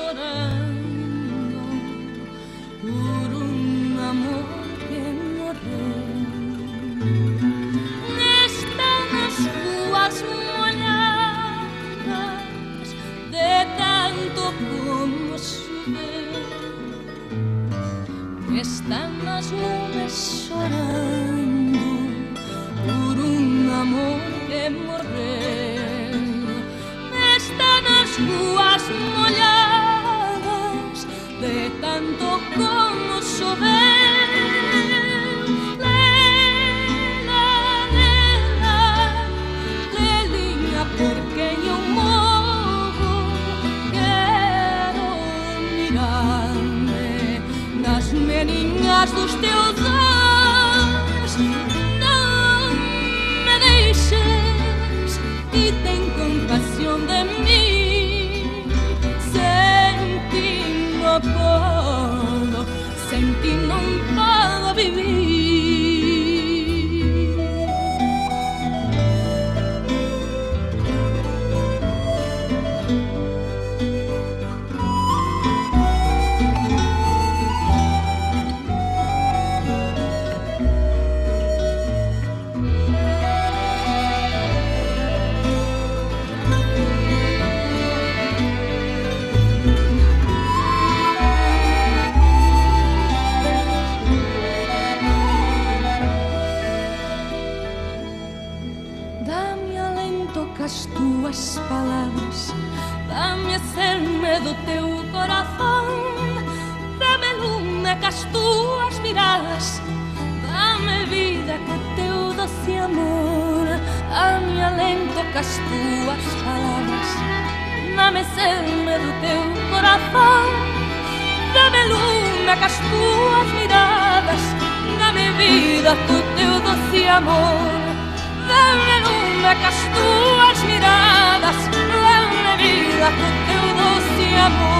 chorando por un amor que morreu. Nestas ruas molhadas de tanto como choveu, están as nubes chorando por un amor que morreu. Están as ruas molhadas de tanto como choveu. Lela, lela, lelinha, porque eu morro. Quero mirar-me nas meninas dos teus olhos. Não me deixes e tem compaixão de mim. Sem ti não posso, sem ti não posso viver. As tuas palavras, dá-me ser-me do teu coração, dá-me lume com as tuas miradas, dá-me vida com teu doce amor, dá-me alento com as tuas palavras, dá-me ser-me do teu coração, dá-me lume com as tuas miradas, dá-me vida com teu doce amor. Dame lume com as tuas miradas, dame vida com teu doce amor.